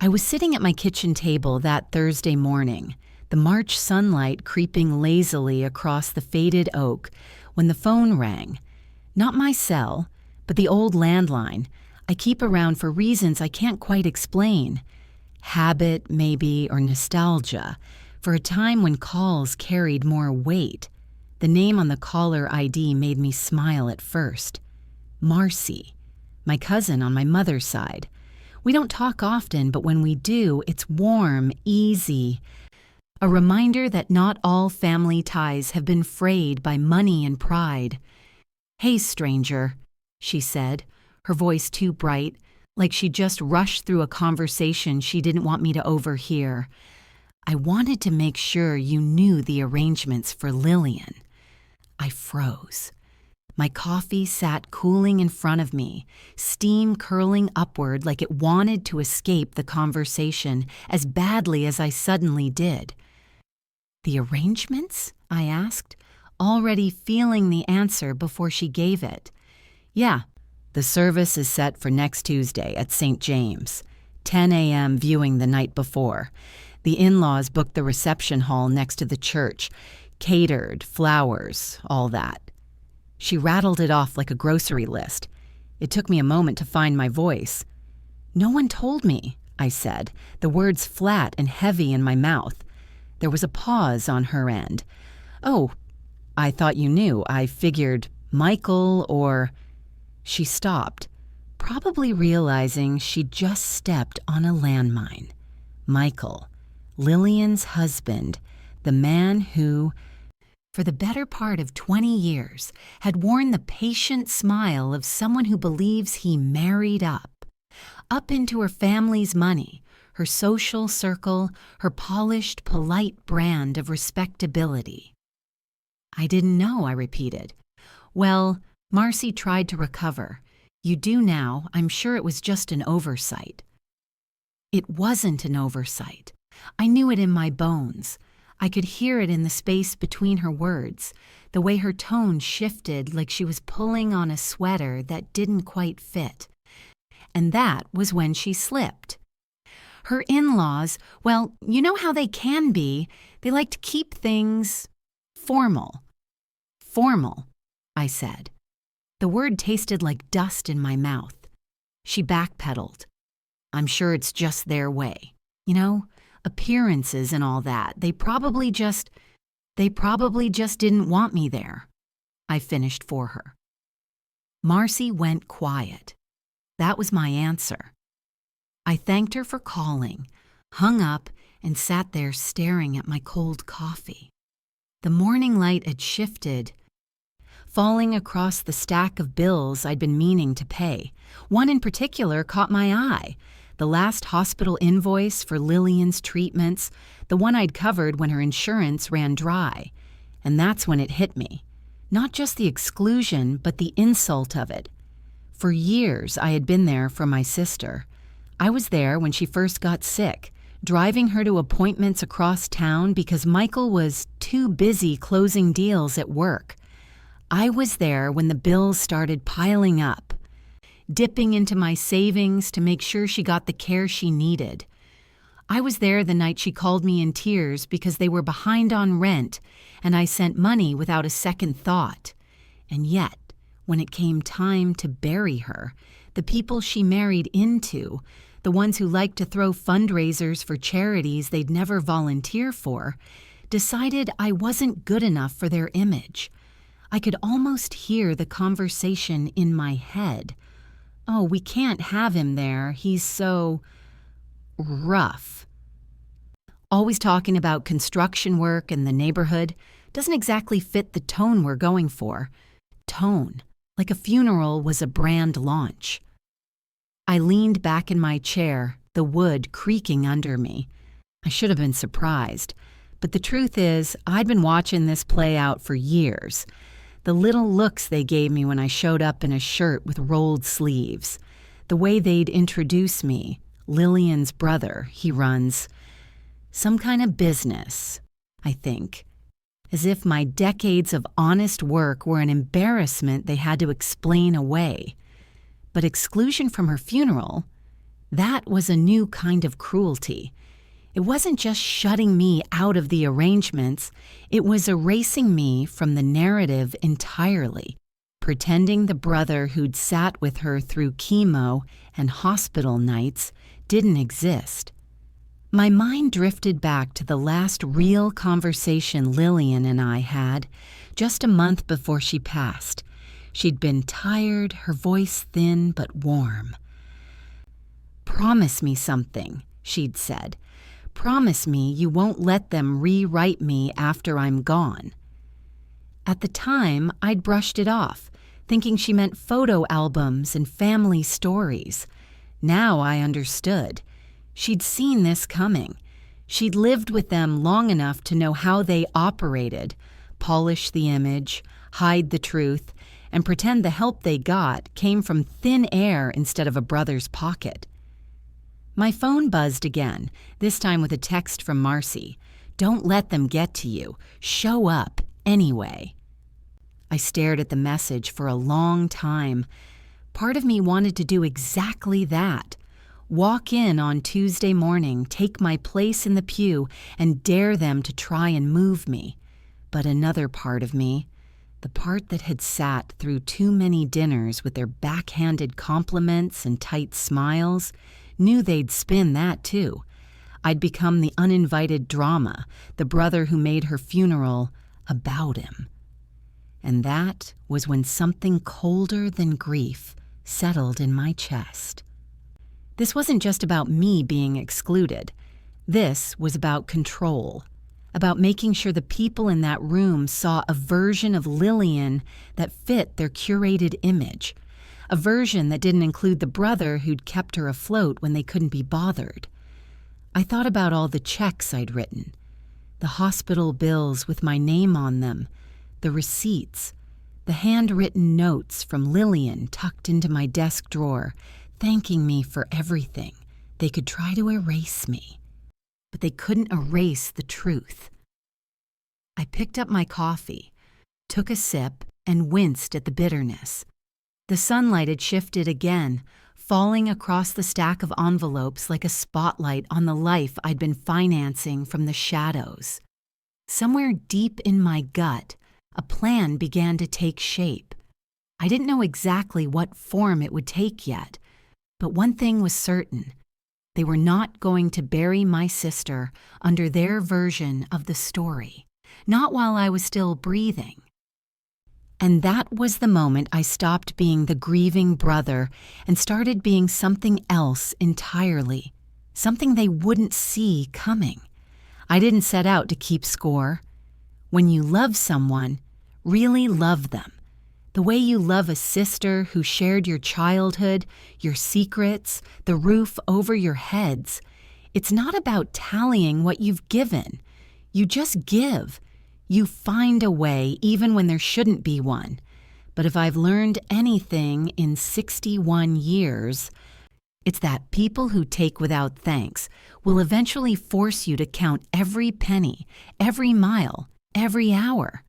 I was sitting at my kitchen table that Thursday morning, the March sunlight creeping lazily across the faded oak, when the phone rang. Not my cell, but the old landline I keep around for reasons I can't quite explain. Habit, maybe, or nostalgia, for a time when calls carried more weight. The name on the caller ID made me smile at first. Marcy, my cousin on my mother's side. We don't talk often, but when we do, it's warm, easy. A reminder that not all family ties have been frayed by money and pride. "Hey, stranger," she said, her voice too bright, like she just rushed through a conversation she didn't want me to overhear. "I wanted to make sure you knew the arrangements for Lillian." I froze. My coffee sat cooling in front of me, steam curling upward like it wanted to escape the conversation as badly as I suddenly did. "The arrangements?" I asked, already feeling the answer before she gave it. "Yeah, the service is set for next Tuesday at St. James. 10 a.m. viewing the night before. The in-laws booked the reception hall next to the church. Catered, flowers, all that." She rattled it off like a grocery list. It took me a moment to find my voice. "No one told me," I said, the words flat and heavy in my mouth. There was a pause on her end. "Oh, I thought you knew. I figured Michael or—" She stopped, probably realizing she'd just stepped on a landmine. Michael, Lillian's husband, the man who, for the better part of 20 years, had worn the patient smile of someone who believes he married up into her family's money, her social circle, her polished, polite brand of respectability. "I didn't know," I repeated. "Well," Marcy tried to recover. "You do now. I'm sure it was just an oversight." It wasn't an oversight. I knew it in my bones. I could hear it in the space between her words, the way her tone shifted like she was pulling on a sweater that didn't quite fit. And that was when she slipped. Her in-laws, well, you know how they can be. They like to keep things formal. "Formal," I said. The word tasted like dust in my mouth. She backpedaled. "I'm sure it's just their way. You know, appearances and all that. They probably just didn't want me there." I finished for her. Marcy went quiet. That was my answer. I thanked her for calling, hung up, and sat there staring at my cold coffee. The morning light had shifted, falling across the stack of bills I'd been meaning to pay. One in particular caught my eye. The last hospital invoice for Lillian's treatments, the one I'd covered when her insurance ran dry. And that's when it hit me. Not just the exclusion, but the insult of it. For years, I had been there for my sister. I was there when she first got sick, driving her to appointments across town because Michael was too busy closing deals at work. I was there when the bills started piling up, dipping into my savings to make sure she got the care she needed. I was there the night she called me in tears because they were behind on rent, and I sent money without a second thought. And yet, when it came time to bury her, the people she married into, the ones who liked to throw fundraisers for charities they'd never volunteer for, decided I wasn't good enough for their image. I could almost hear the conversation in my head. "Oh, we can't have him there. He's so rough. Always talking about construction work and the neighborhood doesn't exactly fit the tone we're going for." Tone, like a funeral was a brand launch. I leaned back in my chair, the wood creaking under me. I should have been surprised, but the truth is, I'd been watching this play out for years. The little looks they gave me when I showed up in a shirt with rolled sleeves. The way they'd introduce me. Lillian's brother, he runs some kind of business, I think. As if my decades of honest work were an embarrassment they had to explain away. But exclusion from her funeral, That was a new kind of cruelty. It wasn't just shutting me out of the arrangements, it was erasing me from the narrative entirely, pretending the brother who'd sat with her through chemo and hospital nights didn't exist. My mind drifted back to the last real conversation Lillian and I had, just a month before she passed. She'd been tired, her voice thin but warm. "Promise me something," she'd said. "Promise me you won't let them rewrite me after I'm gone." At the time, I'd brushed it off, thinking she meant photo albums and family stories. Now I understood. She'd seen this coming. She'd lived with them long enough to know how they operated, polish the image, hide the truth, and pretend the help they got came from thin air instead of a brother's pocket. My phone buzzed again, this time with a text from Marcy. "Don't let them get to you. Show up anyway." I stared at the message for a long time. Part of me wanted to do exactly that. Walk in on Tuesday morning, take my place in the pew, and dare them to try and move me. But another part of me, the part that had sat through too many dinners with their backhanded compliments and tight smiles, knew they'd spin that too. I'd become the uninvited drama, the brother who made her funeral about him. And that was when something colder than grief settled in my chest. This wasn't just about me being excluded. This was about control, about making sure the people in that room saw a version of Lillian that fit their curated image, a version that didn't include the brother who'd kept her afloat when they couldn't be bothered. I thought about all the checks I'd written, the hospital bills with my name on them, the receipts, the handwritten notes from Lillian tucked into my desk drawer, thanking me for everything. They could try to erase me, but they couldn't erase the truth. I picked up my coffee, took a sip, and winced at the bitterness. The sunlight had shifted again, falling across the stack of envelopes like a spotlight on the life I'd been financing from the shadows. Somewhere deep in my gut, a plan began to take shape. I didn't know exactly what form it would take yet, but one thing was certain. They were not going to bury my sister under their version of the story, not while I was still breathing. And that was the moment I stopped being the grieving brother and started being something else entirely, something they wouldn't see coming. I didn't set out to keep score. When you love someone, really love them, the way you love a sister who shared your childhood, your secrets, the roof over your heads, it's not about tallying what you've given. You just give. You find a way even when there shouldn't be one. But if I've learned anything in 61 years, it's that people who take without thanks will eventually force you to count every penny, every mile, every hour.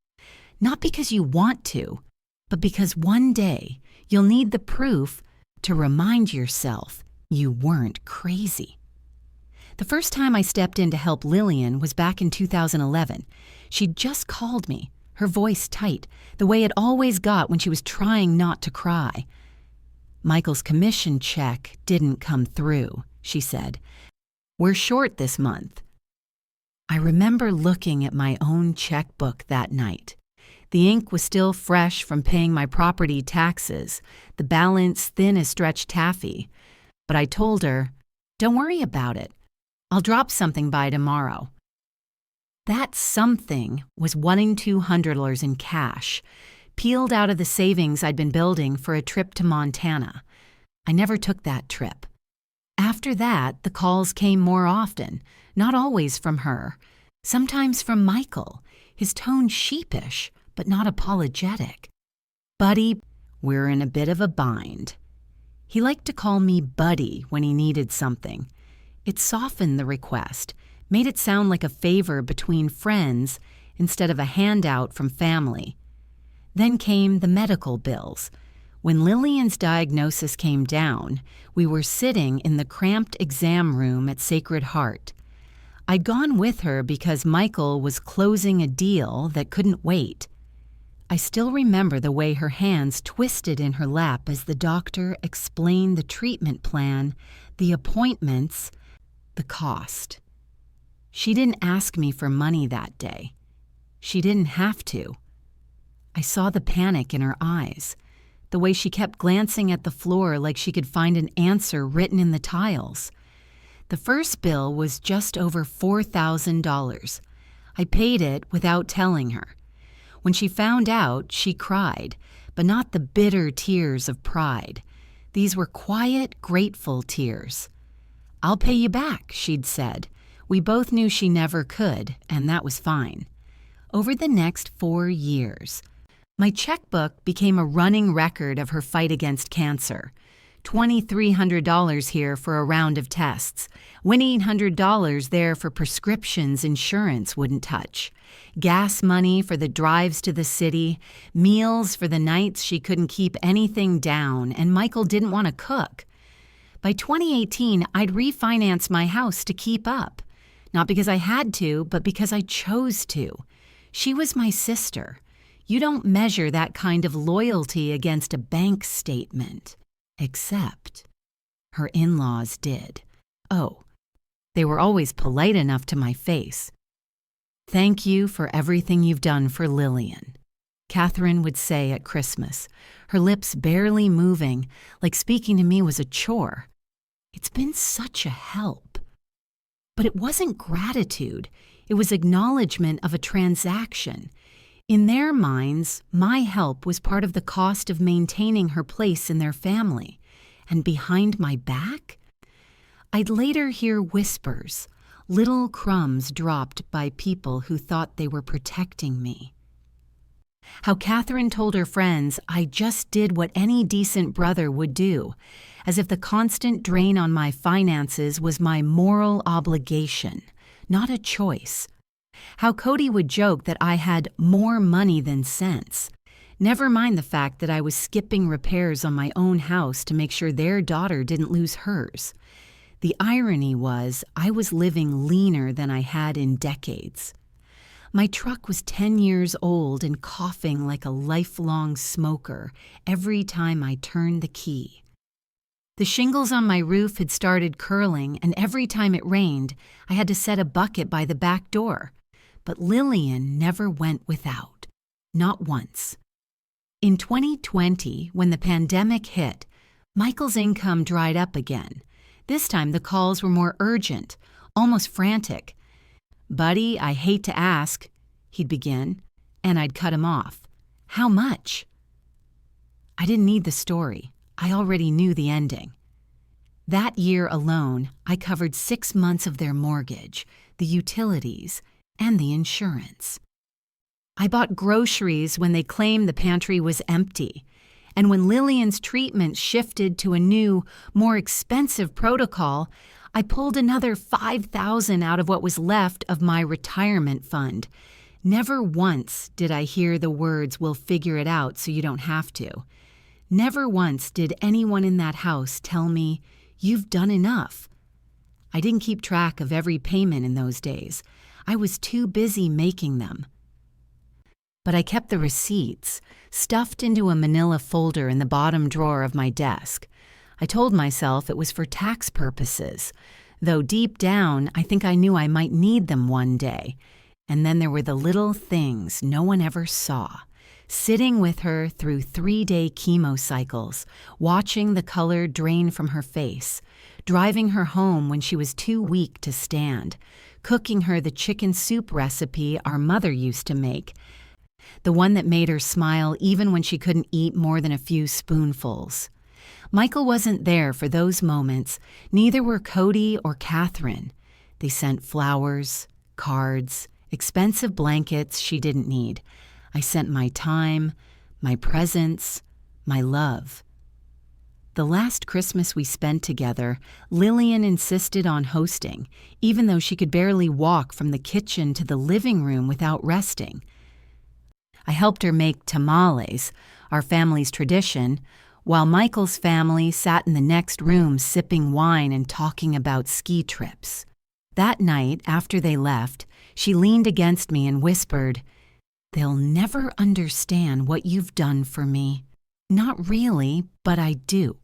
Not because you want to, but because one day you'll need the proof to remind yourself you weren't crazy. The first time I stepped in to help Lillian was back in 2011. She'd just called me, her voice tight, the way it always got when she was trying not to cry. "Michael's commission check didn't come through," she said. "We're short this month." I remember looking at my own checkbook that night. The ink was still fresh from paying my property taxes, the balance thin as stretched taffy. But I told her, "Don't worry about it. I'll drop something by tomorrow." That something was $1,200 in cash, peeled out of the savings I'd been building for a trip to Montana. I never took that trip. After that, the calls came more often, not always from her, sometimes from Michael, his tone sheepish, but not apologetic. "Buddy, we're in a bit of a bind." He liked to call me Buddy when he needed something. It softened the request, made it sound like a favor between friends instead of a handout from family. Then came the medical bills. When Lillian's diagnosis came down, we were sitting in the cramped exam room at Sacred Heart. I'd gone with her because Michael was closing a deal that couldn't wait. I still remember the way her hands twisted in her lap as the doctor explained the treatment plan, the appointments, the cost. She didn't ask me for money that day. She didn't have to. I saw the panic in her eyes, the way she kept glancing at the floor like she could find an answer written in the tiles. The first bill was just over $4,000. I paid it without telling her. When she found out, she cried, but not the bitter tears of pride. These were quiet, grateful tears. "I'll pay you back," she'd said. We both knew she never could, and that was fine. Over the next 4 years, my checkbook became a running record of her fight against cancer. $2,300 here for a round of tests. $1,800 there for prescriptions insurance wouldn't touch. Gas money for the drives to the city. Meals for the nights she couldn't keep anything down, and Michael didn't want to cook. By 2018, I'd refinance my house to keep up. Not because I had to, but because I chose to. She was my sister. You don't measure that kind of loyalty against a bank statement. Except her in-laws did. Oh, they were always polite enough to my face. "Thank you for everything you've done for Lillian," Catherine would say at Christmas, her lips barely moving, like speaking to me was a chore. It's been such a help. But it wasn't gratitude. It was acknowledgement of a transaction. In their minds, my help was part of the cost of maintaining her place in their family. And behind my back? I'd later hear whispers, little crumbs dropped by people who thought they were protecting me. How Catherine told her friends I just did what any decent brother would do, as if the constant drain on my finances was my moral obligation, not a choice. How Cody would joke that I had more money than sense. Never mind the fact that I was skipping repairs on my own house to make sure their daughter didn't lose hers. The irony was I was living leaner than I had in decades. My truck was 10 years old and coughing like a lifelong smoker every time I turned the key. The shingles on my roof had started curling, and every time it rained, I had to set a bucket by the back door. But Lillian never went without. Not once. In 2020, when the pandemic hit, Michael's income dried up again. This time the calls were more urgent, almost frantic. "Buddy, I hate to ask," he'd begin, and I'd cut him off. "How much?" I didn't need the story. I already knew the ending. That year alone, I covered 6 months of their mortgage, the utilities, and the insurance. I bought groceries when they claimed the pantry was empty, and when Lillian's treatment shifted to a new, more expensive protocol, I pulled another $5,000 out of what was left of my retirement fund. Never once did I hear the words, "We'll figure it out so you don't have to." Never once did anyone in that house tell me, "You've done enough." I didn't keep track of every payment in those days. I was too busy making them. But I kept the receipts, stuffed into a manila folder in the bottom drawer of my desk. I told myself it was for tax purposes, though deep down I think I knew I might need them one day. And then there were the little things no one ever saw. Sitting with her through 3-day chemo cycles, watching the color drain from her face, driving her home when she was too weak to stand, cooking her the chicken soup recipe our mother used to make, the one that made her smile even when she couldn't eat more than a few spoonfuls. Michael wasn't there for those moments, neither were Cody or Catherine. They sent flowers, cards, expensive blankets she didn't need. I sent my time, my presence, my love. The last Christmas we spent together, Lillian insisted on hosting, even though she could barely walk from the kitchen to the living room without resting. I helped her make tamales, our family's tradition, while Michael's family sat in the next room sipping wine and talking about ski trips. That night, after they left, she leaned against me and whispered, "They'll never understand what you've done for me." Not really, but I do.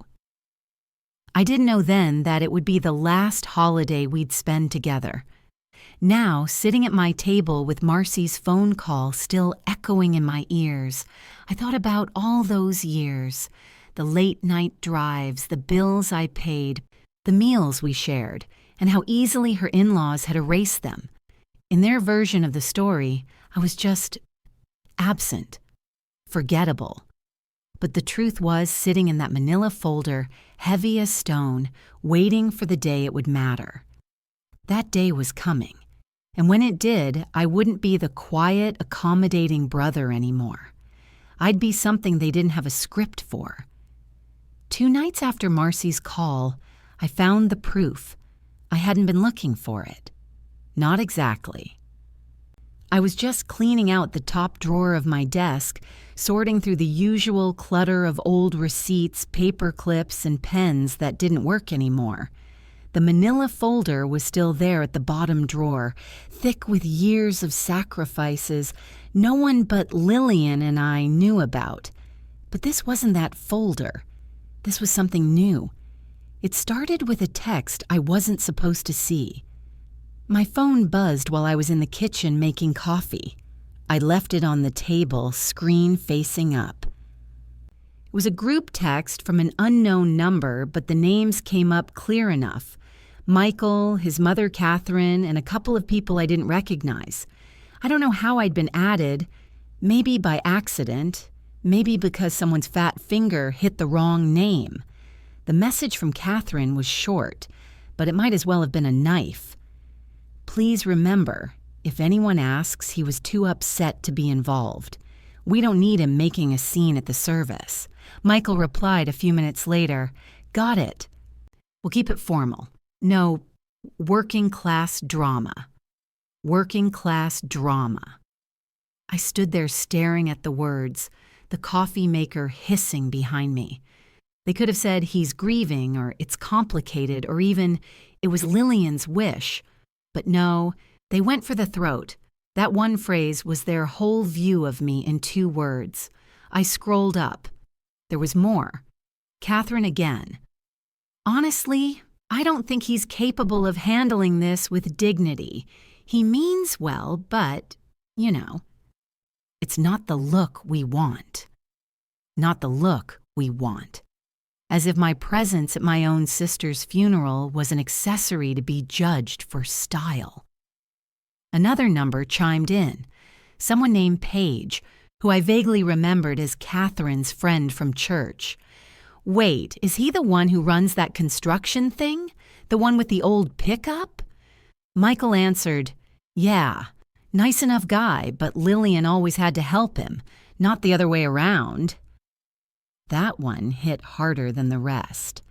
I didn't know then that it would be the last holiday we'd spend together. Now, sitting at my table with Marcy's phone call still echoing in my ears, I thought about all those years, the late-night drives, the bills I paid, the meals we shared, and how easily her in-laws had erased them. In their version of the story, I was just absent, forgettable. But the truth was sitting in that manila folder, heavy as stone, waiting for the day it would matter. That day was coming, and when it did, I wouldn't be the quiet, accommodating brother anymore. I'd be something they didn't have a script for. 2 nights after Marcy's call, I found the proof. I hadn't been looking for it. Not exactly. I was just cleaning out the top drawer of my desk, sorting through the usual clutter of old receipts, paper clips, and pens that didn't work anymore. The manila folder was still there at the bottom drawer, thick with years of sacrifices no one but Lillian and I knew about. But this wasn't that folder. This was something new. It started with a text I wasn't supposed to see. My phone buzzed while I was in the kitchen making coffee. I left it on the table, screen facing up. It was a group text from an unknown number, but the names came up clear enough. Michael, his mother Catherine, and a couple of people I didn't recognize. I don't know how I'd been added, maybe by accident, maybe because someone's fat finger hit the wrong name. The message from Catherine was short, but it might as well have been a knife. "Please remember, if anyone asks, he was too upset to be involved. We don't need him making a scene at the service." Michael replied a few minutes later, "Got it. We'll keep it formal. No, working class drama. Working class drama." I stood there staring at the words, the coffee maker hissing behind me. They could have said he's grieving, or it's complicated, or even it was Lillian's wish. But no, they went for the throat. That one phrase was their whole view of me in 2 words. I scrolled up. There was more. Catherine again. "Honestly, I don't think he's capable of handling this with dignity. He means well, but, it's not the look we want. Not the look we want." As if my presence at my own sister's funeral was an accessory to be judged for style. Another number chimed in. Someone named Paige, who I vaguely remembered as Catherine's friend from church. Wait, is he the one who runs that construction thing? The one with the old pickup? Michael answered, "Yeah, nice enough guy, but Lillian always had to help him, not the other way around." That one hit harder than the rest.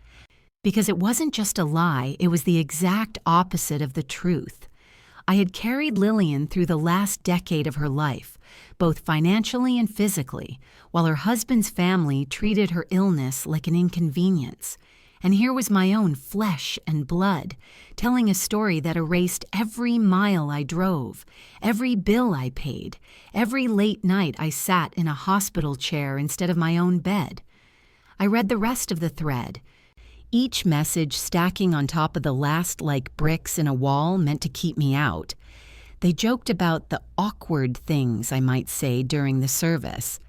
Because it wasn't just a lie, it was the exact opposite of the truth. I had carried Lillian through the last decade of her life, both financially and physically, while her husband's family treated her illness like an inconvenience. And here was my own flesh and blood, telling a story that erased every mile I drove, every bill I paid, every late night I sat in a hospital chair instead of my own bed. I read the rest of the thread, each message stacking on top of the last like bricks in a wall meant to keep me out. They joked about the awkward things I might say during the service.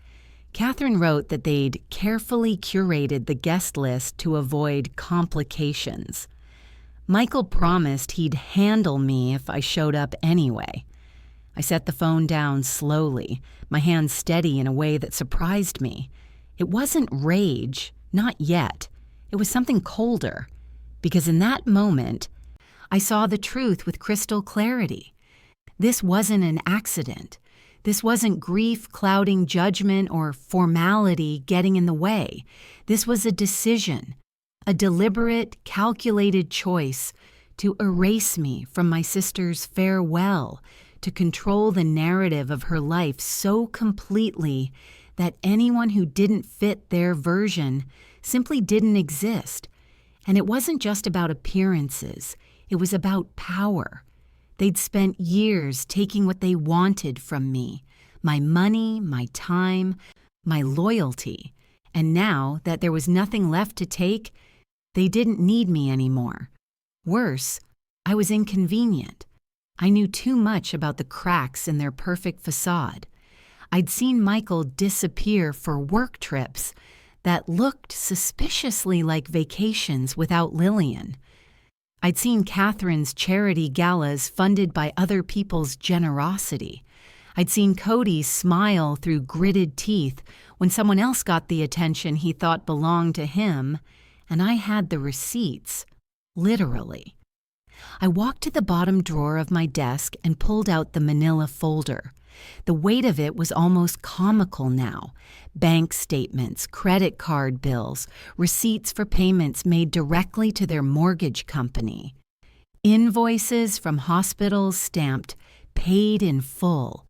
Catherine wrote that they'd carefully curated the guest list to avoid complications. Michael promised he'd handle me if I showed up anyway. I set the phone down slowly, my hands steady in a way that surprised me. It wasn't rage, not yet. It was something colder, because in that moment, I saw the truth with crystal clarity. This wasn't an accident. This wasn't grief clouding judgment or formality getting in the way. This was a decision, a deliberate, calculated choice to erase me from my sister's farewell, to control the narrative of her life so completely that anyone who didn't fit their version simply didn't exist. And it wasn't just about appearances, it was about power. They'd spent years taking what they wanted from me, my money, my time, my loyalty. And now that there was nothing left to take, they didn't need me anymore. Worse, I was inconvenient. I knew too much about the cracks in their perfect facade. I'd seen Michael disappear for work trips that looked suspiciously like vacations without Lillian. I'd seen Catherine's charity galas funded by other people's generosity. I'd seen Cody smile through gritted teeth when someone else got the attention he thought belonged to him, and I had the receipts, literally. I walked to the bottom drawer of my desk and pulled out the manila folder. The weight of it was almost comical now. Bank statements, credit card bills, receipts for payments made directly to their mortgage company. Invoices from hospitals stamped, paid in full.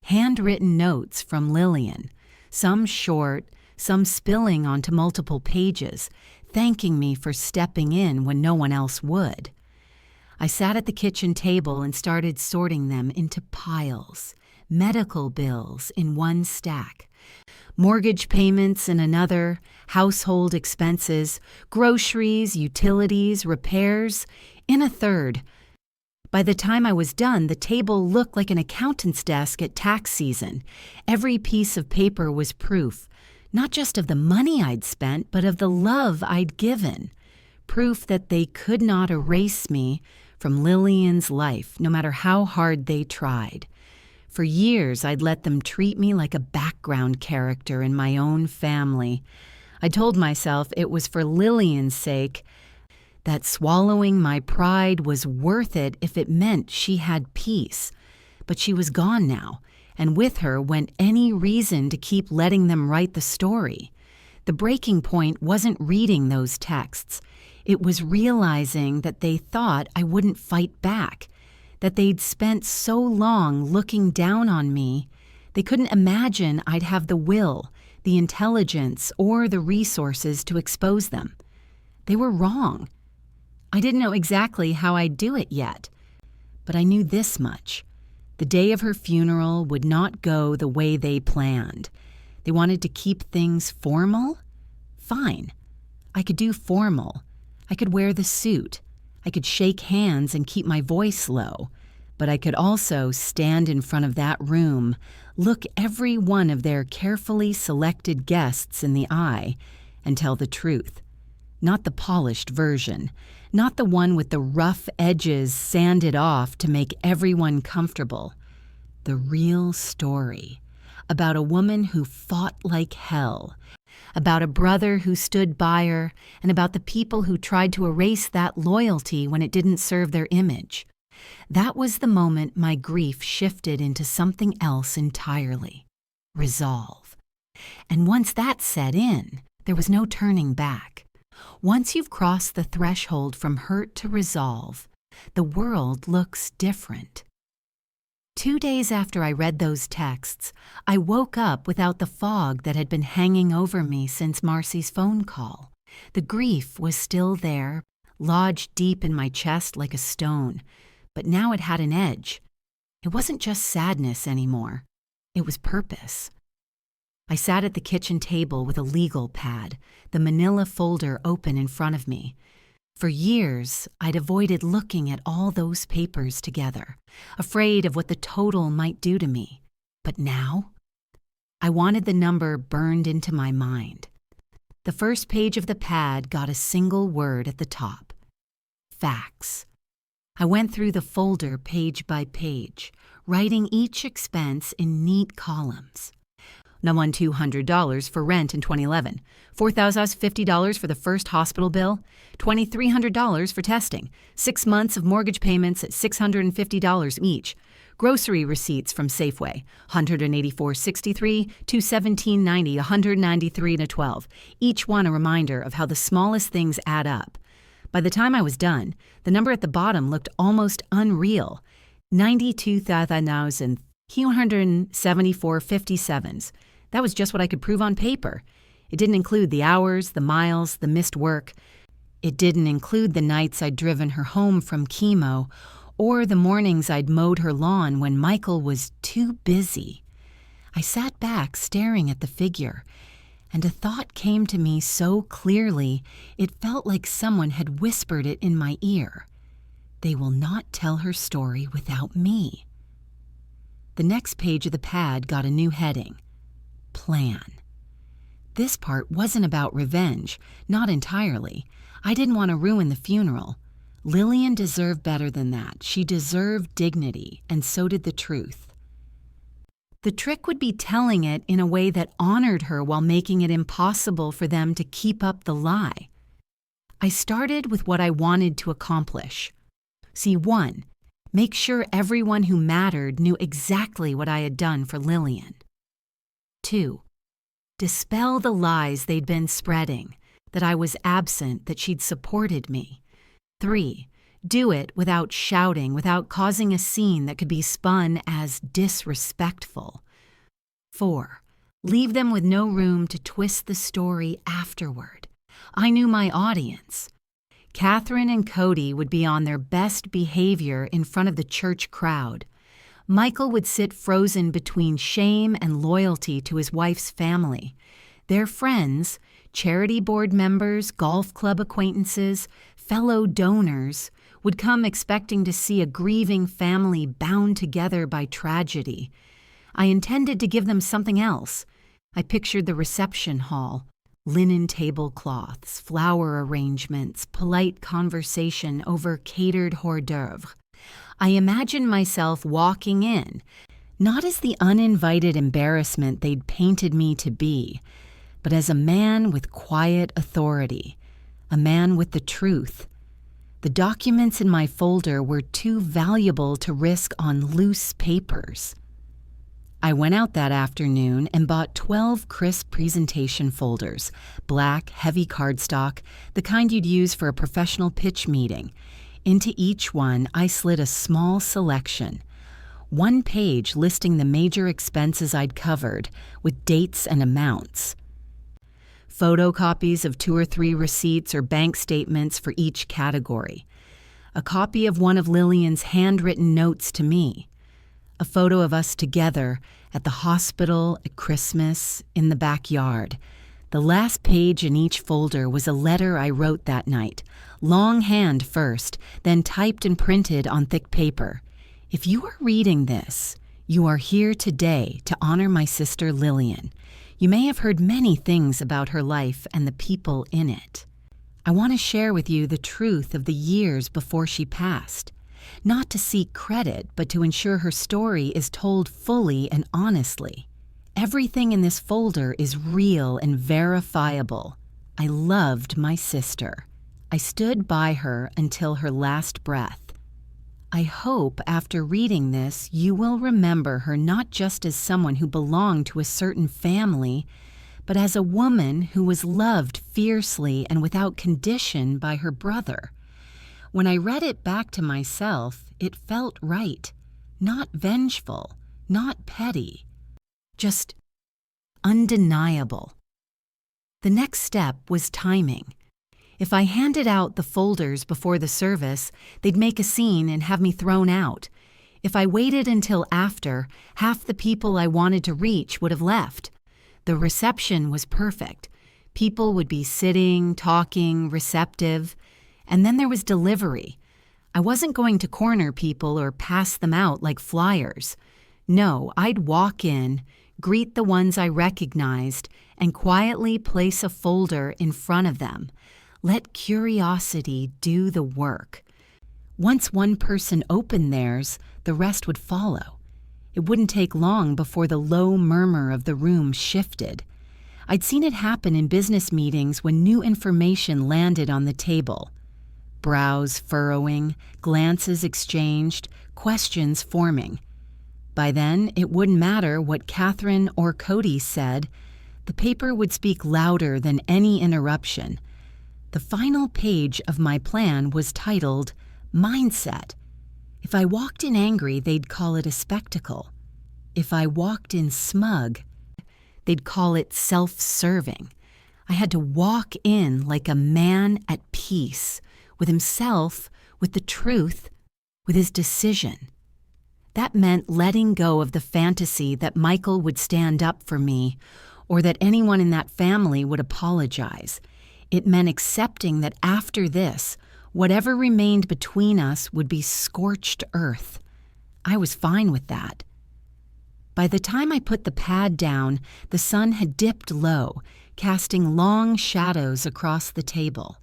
Handwritten notes from Lillian, some short, some spilling onto multiple pages, thanking me for stepping in when no one else would. I sat at the kitchen table and started sorting them into piles. Medical bills in one stack, mortgage payments in another, household expenses, groceries, utilities, repairs in a third. By the time I was done, the table looked like an accountant's desk at tax season. Every piece of paper was proof, not just of the money I'd spent, but of the love I'd given. Proof that they could not erase me from Lillian's life, no matter how hard they tried. For years, I'd let them treat me like a background character in my own family. I told myself it was for Lillian's sake, that swallowing my pride was worth it if it meant she had peace. But she was gone now, and with her went any reason to keep letting them write the story. The breaking point wasn't reading those texts. It was realizing that they thought I wouldn't fight back, that they'd spent so long looking down on me, they couldn't imagine I'd have the will, the intelligence, or the resources to expose them. They were wrong. I didn't know exactly how I'd do it yet, but I knew this much. The day of her funeral would not go the way they planned. They wanted to keep things formal? Fine. I could do formal. I could wear the suit. I could shake hands and keep my voice low, but I could also stand in front of that room, look every one of their carefully selected guests in the eye, and tell the truth. Not the polished version, not the one with the rough edges sanded off to make everyone comfortable. The real story, about a woman who fought like hell, about a brother who stood by her, and about the people who tried to erase that loyalty when it didn't serve their image. That was the moment my grief shifted into something else entirely. Resolve. And once that set in, there was no turning back. Once you've crossed the threshold from hurt to resolve, the world looks different. 2 days after I read those texts, I woke up without the fog that had been hanging over me since Marcy's phone call. The grief was still there, lodged deep in my chest like a stone, but now it had an edge. It wasn't just sadness anymore. It was purpose. I sat at the kitchen table with a legal pad, the manila folder open in front of me. For years, I'd avoided looking at all those papers together, afraid of what the total might do to me. But now, I wanted the number burned into my mind. The first page of the pad got a single word at the top: facts. I went through the folder page by page, writing each expense in neat columns. Now won $200 for rent in 2011, $4,050 for the first hospital bill, $2,300 for testing, 6 months of mortgage payments at $650 each, grocery receipts from Safeway, $184.63, $217.90, $193.12, each one a reminder of how the smallest things add up. By the time I was done, the number at the bottom looked almost unreal, 92,374.57. That was just what I could prove on paper. It didn't include the hours, the miles, the missed work. It didn't include the nights I'd driven her home from chemo, or the mornings I'd mowed her lawn when Michael was too busy. I sat back staring at the figure, and a thought came to me so clearly it felt like someone had whispered it in my ear. They will not tell her story without me. The next page of the pad got a new heading: Plan. This part wasn't about revenge, not entirely. I didn't want to ruin the funeral. Lillian deserved better than that. She deserved dignity, and so did the truth. The trick would be telling it in a way that honored her while making it impossible for them to keep up the lie. I started with what I wanted to accomplish. See, 1, make sure everyone who mattered knew exactly what I had done for Lillian. 2, dispel the lies they'd been spreading, that I was absent, that she'd supported me. 3, do it without shouting, without causing a scene that could be spun as disrespectful. 4, leave them with no room to twist the story afterward. I knew my audience. Catherine and Cody would be on their best behavior in front of the church crowd. Michael would sit frozen between shame and loyalty to his wife's family. Their friends, charity board members, golf club acquaintances, fellow donors, would come expecting to see a grieving family bound together by tragedy. I intended to give them something else. I pictured the reception hall, linen tablecloths, flower arrangements, polite conversation over catered hors d'oeuvre. I imagined myself walking in, not as the uninvited embarrassment they'd painted me to be, but as a man with quiet authority, a man with the truth. The documents in my folder were too valuable to risk on loose papers. I went out that afternoon and bought 12 crisp presentation folders, black, heavy cardstock, the kind you'd use for a professional pitch meeting. Into each one, I slid a small selection. 1 page listing the major expenses I'd covered, with dates and amounts. Photocopies of 2 or 3 receipts or bank statements for each category. A copy of one of Lillian's handwritten notes to me. A photo of us together at the hospital, at Christmas, in the backyard. The last page in each folder was a letter I wrote that night, longhand first, then typed and printed on thick paper. If you are reading this, you are here today to honor my sister Lillian. You may have heard many things about her life and the people in it. I want to share with you the truth of the years before she passed, not to seek credit, but to ensure her story is told fully and honestly. Everything in this folder is real and verifiable. I loved my sister. I stood by her until her last breath. I hope after reading this, you will remember her not just as someone who belonged to a certain family, but as a woman who was loved fiercely and without condition by her brother. When I read it back to myself, it felt right, not vengeful, not petty, just undeniable. The next step was timing. If I handed out the folders before the service, they'd make a scene and have me thrown out. If I waited until after, half the people I wanted to reach would have left. The reception was perfect. People would be sitting, talking, receptive. And then there was delivery. I wasn't going to corner people or pass them out like flyers. No, I'd walk in, greet the ones I recognized, and quietly place a folder in front of them. Let curiosity do the work. Once one person opened theirs, the rest would follow. It wouldn't take long before the low murmur of the room shifted. I'd seen it happen in business meetings when new information landed on the table. Brows furrowing, glances exchanged, questions forming. By then, it wouldn't matter what Catherine or Cody said. The paper would speak louder than any interruption. The final page of my plan was titled Mindset. If I walked in angry, they'd call it a spectacle. If I walked in smug, they'd call it self-serving. I had to walk in like a man at peace with himself, with the truth, with his decision. That meant letting go of the fantasy that Michael would stand up for me or that anyone in that family would apologize. It meant accepting that after this, whatever remained between us would be scorched earth. I was fine with that. By the time I put the pad down, the sun had dipped low, casting long shadows across the table.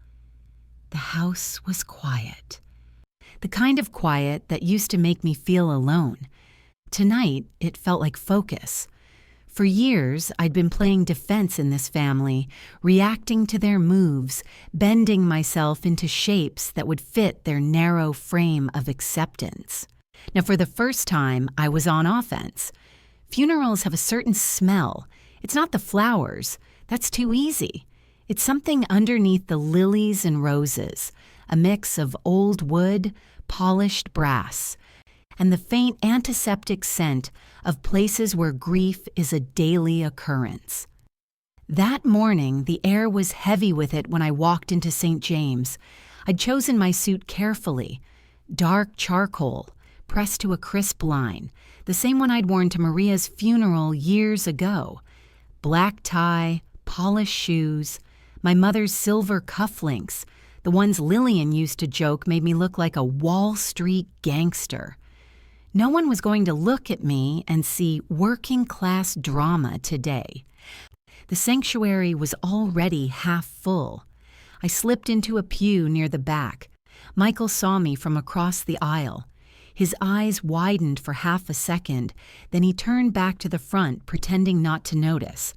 The house was quiet. The kind of quiet that used to make me feel alone. Tonight, it felt like focus. For years, I'd been playing defense in this family, reacting to their moves, bending myself into shapes that would fit their narrow frame of acceptance. Now, for the first time, I was on offense. Funerals have a certain smell. It's not the flowers. That's too easy. It's something underneath the lilies and roses, a mix of old wood, polished brass, and the faint antiseptic scent of places where grief is a daily occurrence. That morning, the air was heavy with it when I walked into St. James. I'd chosen my suit carefully, dark charcoal, pressed to a crisp line, the same one I'd worn to Maria's funeral years ago. Black tie, polished shoes, my mother's silver cufflinks, the ones Lillian used to joke made me look like a Wall Street gangster. No one was going to look at me and see working-class drama today. The sanctuary was already half full. I slipped into a pew near the back. Michael saw me from across the aisle. His eyes widened for half a second, then he turned back to the front, pretending not to notice.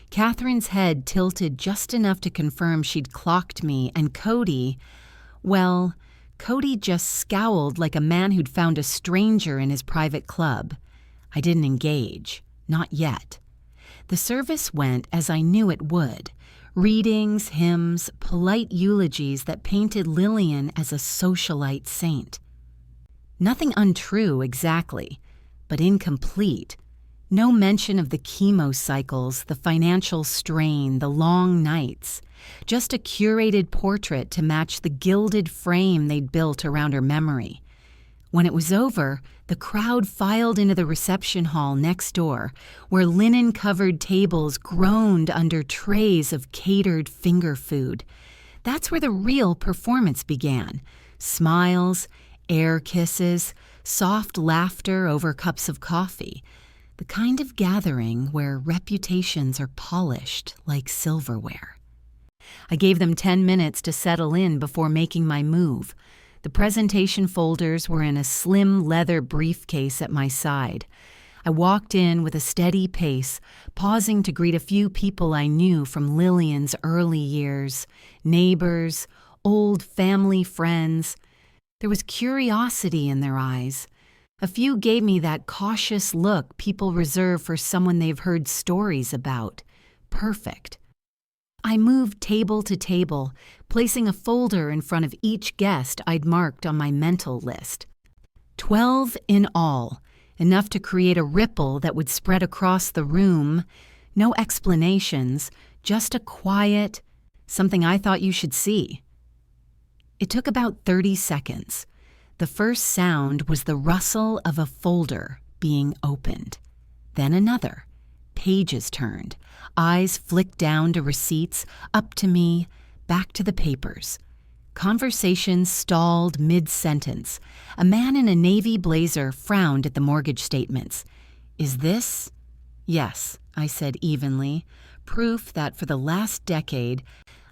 Catherine's head tilted just enough to confirm she'd clocked me, and Cody just scowled like a man who'd found a stranger in his private club. I didn't engage. Not yet. The service went as I knew it would. Readings, hymns, polite eulogies that painted Lillian as a socialite saint. Nothing untrue exactly, but incomplete. No mention of the chemo cycles, the financial strain, the long nights. Just a curated portrait to match the gilded frame they'd built around her memory. When it was over, the crowd filed into the reception hall next door, where linen-covered tables groaned under trays of catered finger food. That's where the real performance began. Smiles, air kisses, soft laughter over cups of coffee. The kind of gathering where reputations are polished like silverware. I gave them 10 minutes to settle in before making my move. The presentation folders were in a slim leather briefcase at my side. I walked in with a steady pace, pausing to greet a few people I knew from Lillian's early years, neighbors, old family friends. There was curiosity in their eyes. A few gave me that cautious look people reserve for someone they've heard stories about. Perfect. I moved table to table, placing a folder in front of each guest I'd marked on my mental list. 12 in all, enough to create a ripple that would spread across the room. No explanations, just a quiet, something I thought you should see. It took about 30 seconds. The first sound was the rustle of a folder being opened. Then another. Pages turned. Eyes flicked down to receipts, up to me, back to the papers. Conversation stalled mid-sentence. A man in a navy blazer frowned at the mortgage statements. "Is this?" "Yes," I said evenly. Proof that for the last decade,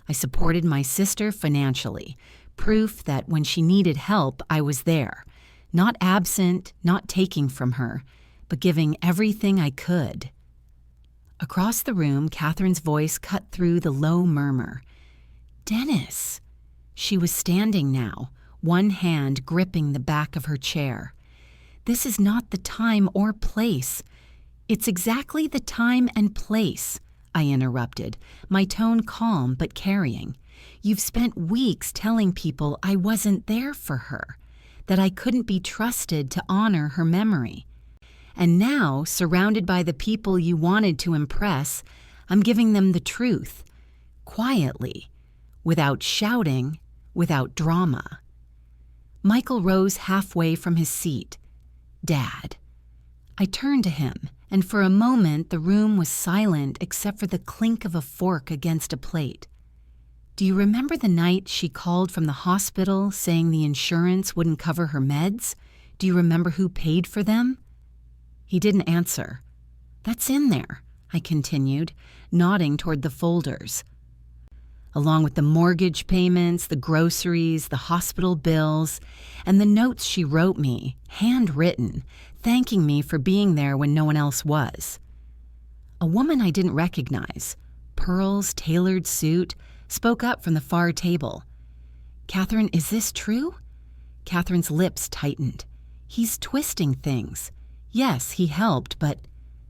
I supported my sister financially. Proof that when she needed help, I was there. Not absent, not taking from her, but giving everything I could. Across the room, Catherine's voice cut through the low murmur. "Dennis!" She was standing now, one hand gripping the back of her chair. "This is not the time or place." "It's exactly the time and place," I interrupted, my tone calm but carrying. "You've spent weeks telling people I wasn't there for her, that I couldn't be trusted to honor her memory. And now, surrounded by the people you wanted to impress, I'm giving them the truth. quietly, without shouting, without drama. Michael rose halfway from his seat. Dad. I turned to him, and for a moment the room was silent except for the clink of a fork against a plate. Do you remember the night she called from the hospital saying the insurance wouldn't cover her meds? Do you remember who paid for them? He didn't answer. That's in there, I continued, nodding toward the folders. Along with the mortgage payments, the groceries, the hospital bills, and the notes she wrote me, handwritten, thanking me for being there when no one else was. A woman I didn't recognize, pearls, tailored suit, spoke up from the far table. Catherine, is this true? Catherine's lips tightened. He's twisting things. Yes, he helped, but...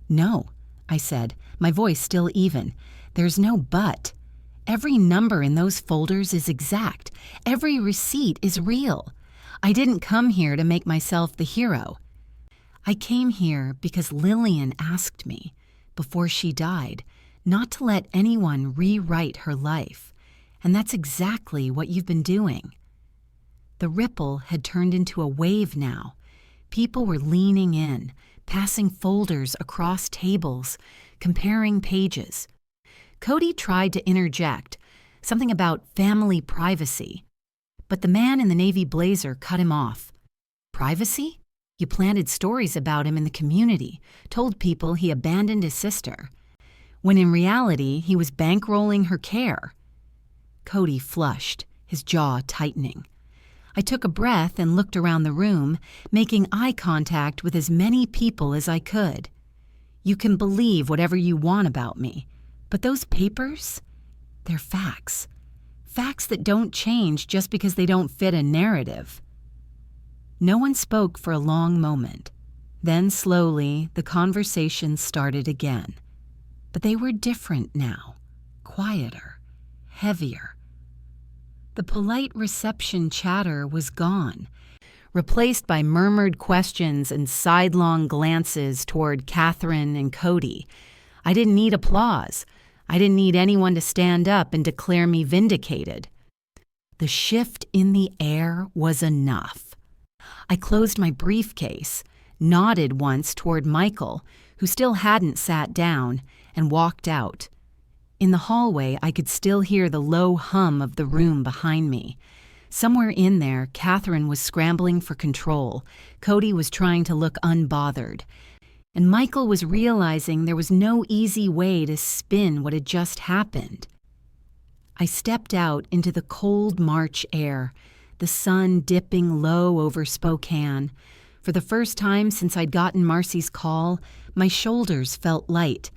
No, I said, my voice still even. There's no but. Every number in those folders is exact. Every receipt is real. I didn't come here to make myself the hero. I came here because Lillian asked me, before she died, not to let anyone rewrite her life. And that's exactly what you've been doing. The ripple had turned into a wave now. People were leaning in, passing folders across tables, comparing pages. Cody tried to interject, something about family privacy. But the man in the navy blazer cut him off. Privacy? You planted stories about him in the community, told people he abandoned his sister, when in reality he was bankrolling her care. Cody flushed, his jaw tightening. I took a breath and looked around the room, making eye contact with as many people as I could. You can believe whatever you want about me, but those papers, they're facts. Facts that don't change just because they don't fit a narrative. No one spoke for a long moment. Then slowly, the conversation started again. But they were different now, quieter, heavier. The polite reception chatter was gone, replaced by murmured questions and sidelong glances toward Catherine and Cody. I didn't need applause. I didn't need anyone to stand up and declare me vindicated. The shift in the air was enough. I closed my briefcase, nodded once toward Michael, who still hadn't sat down, and walked out. In the hallway, I could still hear the low hum of the room behind me. Somewhere in there, Catherine was scrambling for control. Cody was trying to look unbothered. And Michael was realizing there was no easy way to spin what had just happened. I stepped out into the cold March air, the sun dipping low over Spokane. For the first time since I'd gotten Marcy's call, my shoulders felt light.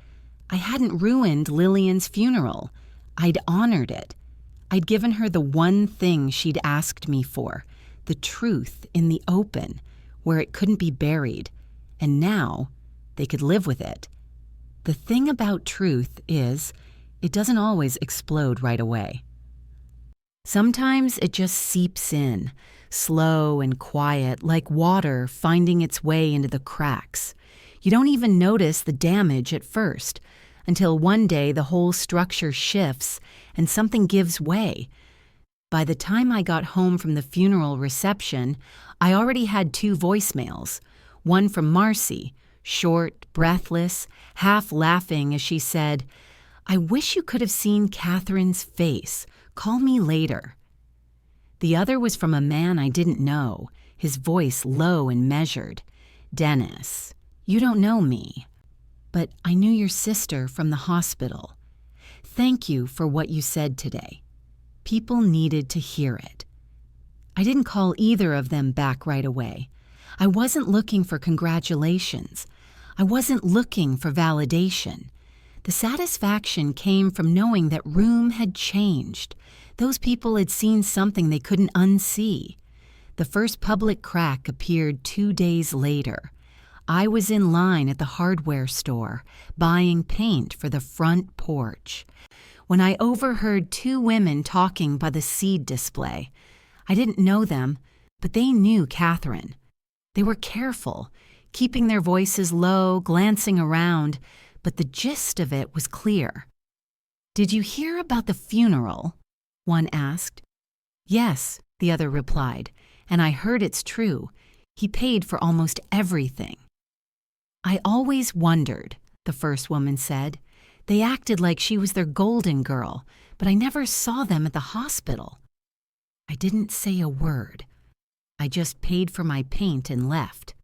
I hadn't ruined Lillian's funeral. I'd honored it. I'd given her the one thing she'd asked me for, the truth in the open, where it couldn't be buried. And now, they could live with it. The thing about truth is, it doesn't always explode right away. Sometimes it just seeps in, slow and quiet, like water finding its way into the cracks. You don't even notice the damage at first, until one day the whole structure shifts and something gives way. By the time I got home from the funeral reception, I already had 2 voicemails, one from Marcy, short, breathless, half laughing as she said, "I wish you could have seen Catherine's face. Call me later." The other was from a man I didn't know, his voice low and measured. "Dennis, you don't know me, but I knew your sister from the hospital. Thank you for what you said today. People needed to hear it." I didn't call either of them back right away. I wasn't looking for congratulations. I wasn't looking for validation. The satisfaction came from knowing that room had changed. Those people had seen something they couldn't unsee. The first public crack appeared 2 days later. I was in line at the hardware store, buying paint for the front porch, when I overheard 2 women talking by the seed display. I didn't know them, but they knew Catherine. They were careful, keeping their voices low, glancing around, but the gist of it was clear. "Did you hear about the funeral?" one asked. "Yes," the other replied, "and I heard it's true. He paid for almost everything." "I always wondered," the first woman said. "They acted like she was their golden girl, but I never saw them at the hospital." I didn't say a word. I just paid for my paint and left.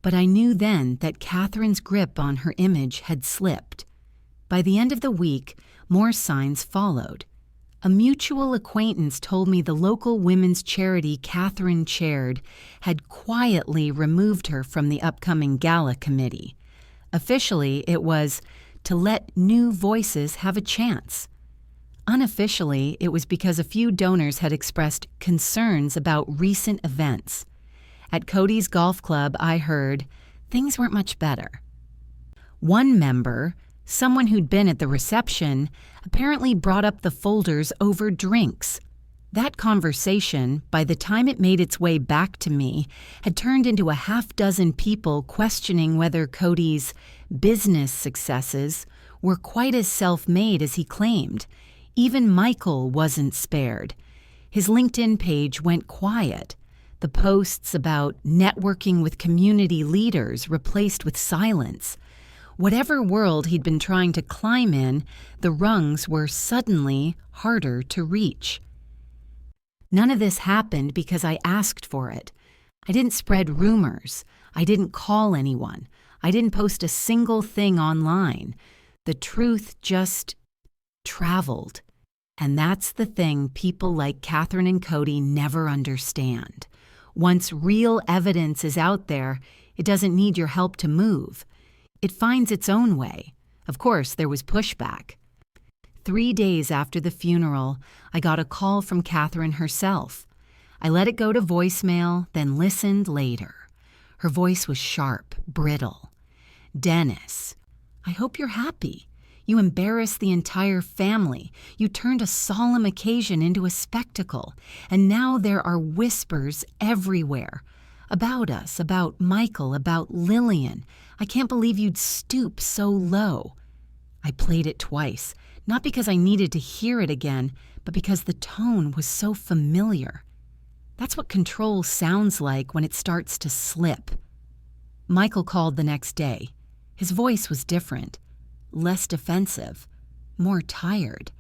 But I knew then that Catherine's grip on her image had slipped. By the end of the week, more signs followed. A mutual acquaintance told me the local women's charity Catherine chaired had quietly removed her from the upcoming gala committee. Officially, it was to let new voices have a chance. Unofficially, it was because a few donors had expressed concerns about recent events. At Cody's golf club, I heard things weren't much better. One member, someone who'd been at the reception, apparently brought up the folders over drinks. That conversation, by the time it made its way back to me, had turned into a half-dozen people questioning whether Cody's business successes were quite as self-made as he claimed. Even Michael wasn't spared. His LinkedIn page went quiet. The posts about networking with community leaders replaced with silence. Whatever world he'd been trying to climb in, the rungs were suddenly harder to reach. None of this happened because I asked for it. I didn't spread rumors. I didn't call anyone. I didn't post a single thing online. The truth just traveled. And that's the thing people like Catherine and Cody never understand. Once real evidence is out there, it doesn't need your help to move. It finds its own way. Of course, there was pushback. 3 days after the funeral, I got a call from Catherine herself. I let it go to voicemail, then listened later. Her voice was sharp, brittle. "Dennis, I hope you're happy. You embarrassed the entire family. You turned a solemn occasion into a spectacle. And now there are whispers everywhere. About us, about Michael, about Lillian. I can't believe you'd stoop so low." I played it twice, not because I needed to hear it again, but because the tone was so familiar. That's what control sounds like when it starts to slip. Michael called the next day. His voice was different. Less defensive, more tired.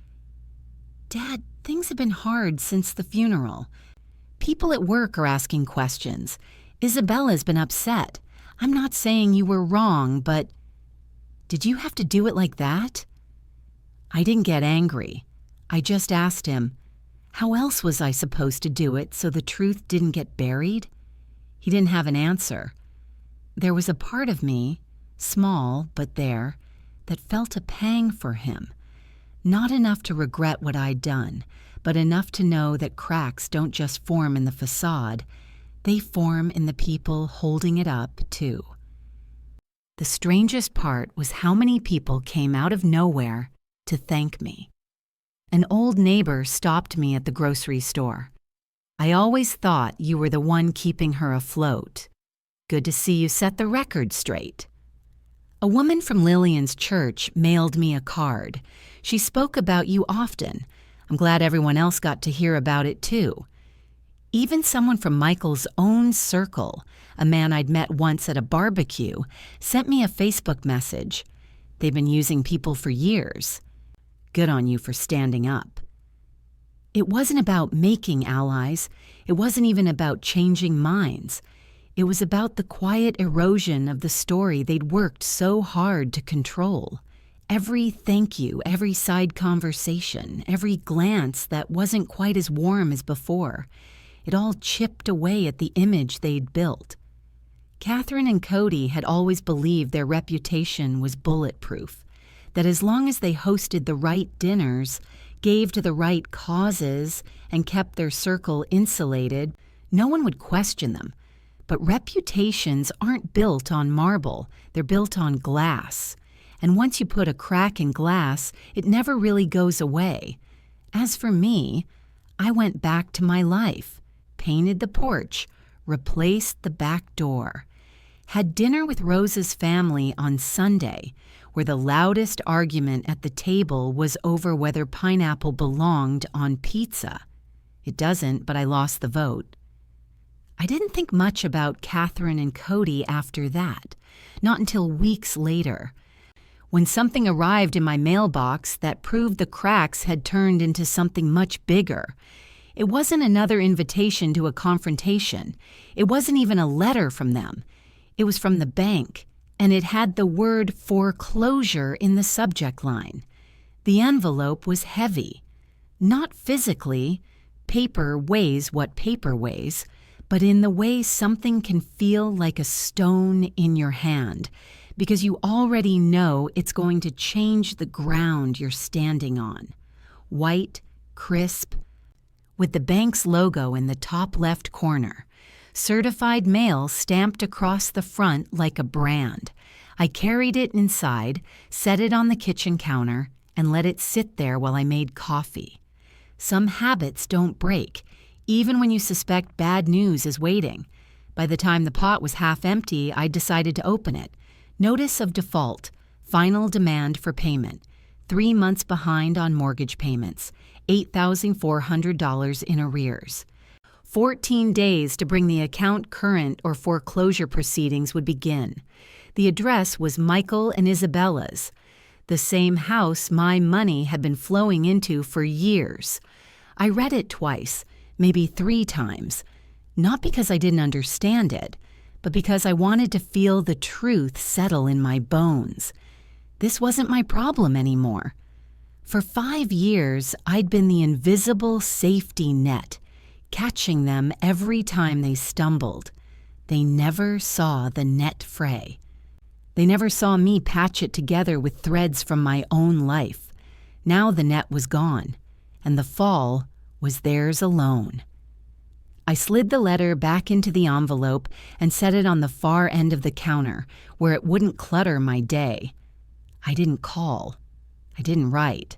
"Dad, things have been hard since the funeral. People at work are asking questions. Isabella's been upset. I'm not saying you were wrong, but did you have to do it like that?" I didn't get angry. I just asked him, how else was I supposed to do it so the truth didn't get buried? He didn't have an answer. There was a part of me, small but there, that felt a pang for him. Not enough to regret what I'd done, but enough to know that cracks don't just form in the facade, they form in the people holding it up, too. The strangest part was how many people came out of nowhere to thank me. An old neighbor stopped me at the grocery store. "I always thought you were the one keeping her afloat. Good to see you set the record straight." A woman from Lillian's church mailed me a card. She spoke about you often. I'm glad everyone else got to hear about it too. Even someone from Michael's own circle, a man I'd met once at a barbecue, sent me a Facebook message. They've been using people for years. Good on you for standing up. It wasn't about making allies. It wasn't even about changing minds. It was about the quiet erosion of the story they'd worked so hard to control. Every thank you, every side conversation, every glance that wasn't quite as warm as before, it all chipped away at the image they'd built. Catherine and Cody had always believed their reputation was bulletproof, that as long as they hosted the right dinners, gave to the right causes, and kept their circle insulated, no one would question them. But reputations aren't built on marble, they're built on glass. And once you put a crack in glass, it never really goes away. As for me, I went back to my life, painted the porch, replaced the back door, had dinner with Rose's family on Sunday, where the loudest argument at the table was over whether pineapple belonged on pizza. It doesn't, but I lost the vote. I didn't think much about Catherine and Cody after that, not until weeks later, when something arrived in my mailbox that proved the cracks had turned into something much bigger. It wasn't another invitation to a confrontation. It wasn't even a letter from them. It was from the bank, and it had the word foreclosure in the subject line. The envelope was heavy. Not physically. Paper weighs what paper weighs, but in the way something can feel like a stone in your hand, because you already know it's going to change the ground you're standing on. White, crisp, with the bank's logo in the top left corner. Certified mail stamped across the front like a brand. I carried it inside, set it on the kitchen counter, and let it sit there while I made coffee. Some habits don't break, even when you suspect bad news is waiting. By the time the pot was half empty, I decided to open it. Notice of default, final demand for payment, 3 months behind on mortgage payments, $8,400 in arrears. 14 days to bring the account current or foreclosure proceedings would begin. The address was Michael and Isabella's, the same house my money had been flowing into for years. I read it twice, maybe 3 times, not because I didn't understand it, but because I wanted to feel the truth settle in my bones. This wasn't my problem anymore. For 5 years, I'd been the invisible safety net, catching them every time they stumbled. They never saw the net fray. They never saw me patch it together with threads from my own life. Now the net was gone, and the fall was theirs alone. I slid the letter back into the envelope and set it on the far end of the counter, where it wouldn't clutter my day. I didn't call. I didn't write.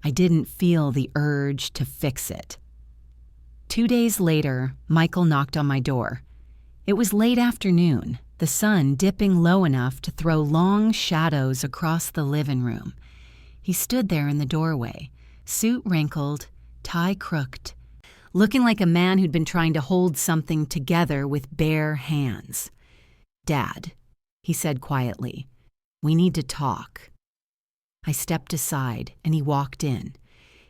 I didn't feel the urge to fix it. 2 days later, Michael knocked on my door. It was late afternoon, the sun dipping low enough to throw long shadows across the living room. He stood there in the doorway, suit wrinkled, tie crooked, looking like a man who'd been trying to hold something together with bare hands. "Dad," he said quietly, "we need to talk." I stepped aside, and he walked in.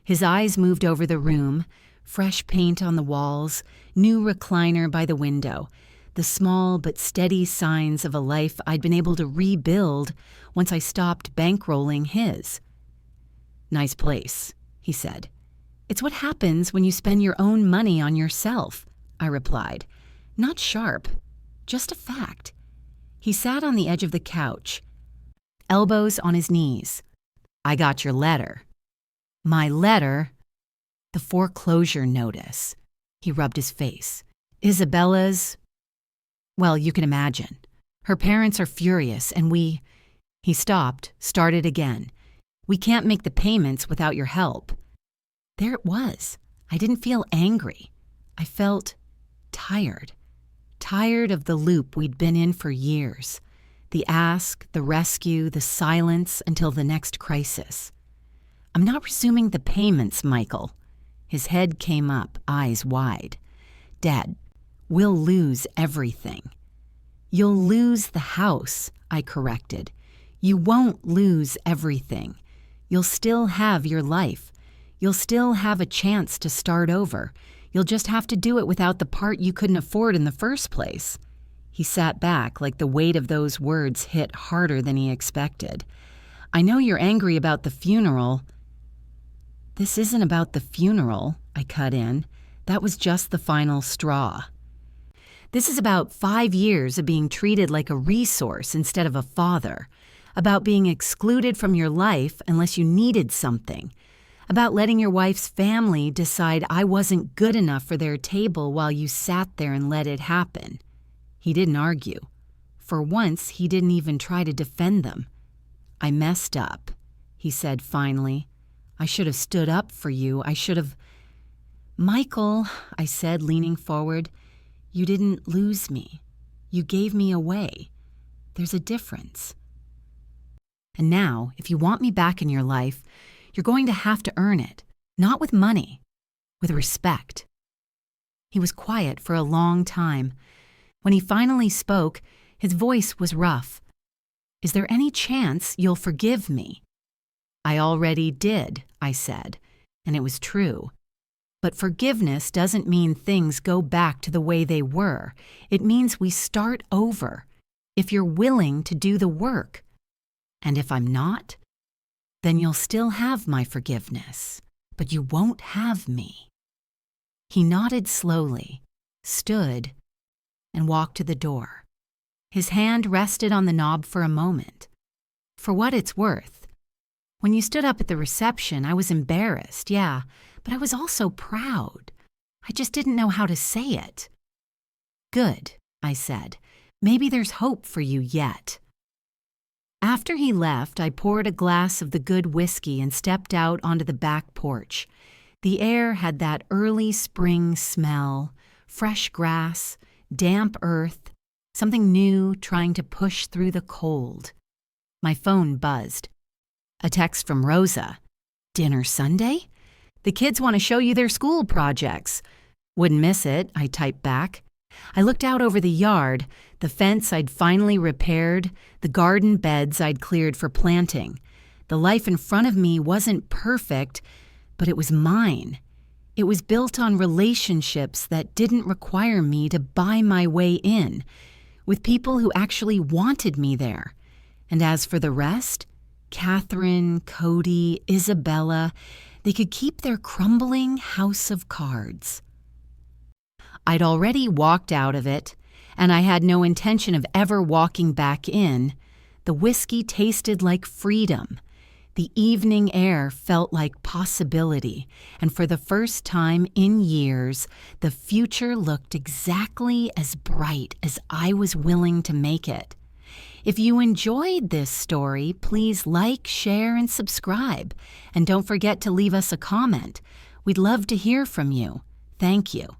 His eyes moved over the room, fresh paint on the walls, new recliner by the window, the small but steady signs of a life I'd been able to rebuild once I stopped bankrolling his. "Nice place," he said. "It's what happens when you spend your own money on yourself," I replied. Not sharp, just a fact. He sat on the edge of the couch, elbows on his knees. "I got your letter." "My letter?" "The foreclosure notice." He rubbed his face. "Isabella's, well, you can imagine. Her parents are furious, and we—" He stopped, started again. "We can't make the payments without your help." There it was. I didn't feel angry. I felt tired. Tired of the loop we'd been in for years. The ask, the rescue, the silence until the next crisis. "I'm not resuming the payments, Michael." His head came up, eyes wide. "Dad, we'll lose everything." "You'll lose the house," I corrected. "You won't lose everything. You'll still have your life. You'll still have a chance to start over. You'll just have to do it without the part you couldn't afford in the first place." He sat back like the weight of those words hit harder than he expected. "I know you're angry about the funeral." "This isn't about the funeral," I cut in. That was just the final straw. "This is about 5 years of being treated like a resource instead of a father, about being excluded from your life unless you needed something, about letting your wife's family decide I wasn't good enough for their table while you sat there and let it happen." He didn't argue. For once, he didn't even try to defend them. "I messed up," he said finally. "I should have stood up for you. I should have—" "Michael," I said, leaning forward, "you didn't lose me. You gave me away. There's a difference." And now, if you want me back in your life, you're going to have to earn it. Not with money, with respect." He was quiet for a long time. When he finally spoke, his voice was rough. "Is there any chance you'll forgive me?" "I already did," I said, and it was true. But forgiveness doesn't mean things go back to the way they were. It means we start over, if you're willing to do the work. And if I'm not, then you'll still have my forgiveness, but you won't have me. He nodded slowly, stood, and walked to the door. His hand rested on the knob for a moment. For what it's worth, when you stood up at the reception, I was embarrassed, yeah, but I was also proud. I just didn't know how to say it. "Good," I said. "Maybe there's hope for you yet." After he left, I poured a glass of the good whiskey and stepped out onto the back porch. The air had that early spring smell, fresh grass, damp earth, something new trying to push through the cold. My phone buzzed. A text from Rosa. "Dinner Sunday? The kids want to show you their school projects." "Wouldn't miss it," I typed back. I looked out over the yard, the fence I'd finally repaired, the garden beds I'd cleared for planting. The life in front of me wasn't perfect, but it was mine. It was built on relationships that didn't require me to buy my way in, with people who actually wanted me there. And as for the rest, Catherine, Cody, Isabella, they could keep their crumbling house of cards. I'd already walked out of it, and I had no intention of ever walking back in. The whiskey tasted like freedom. The evening air felt like possibility, and for the first time in years, the future looked exactly as bright as I was willing to make it. If you enjoyed this story, please like, share, and subscribe. And don't forget to leave us a comment. We'd love to hear from you. Thank you.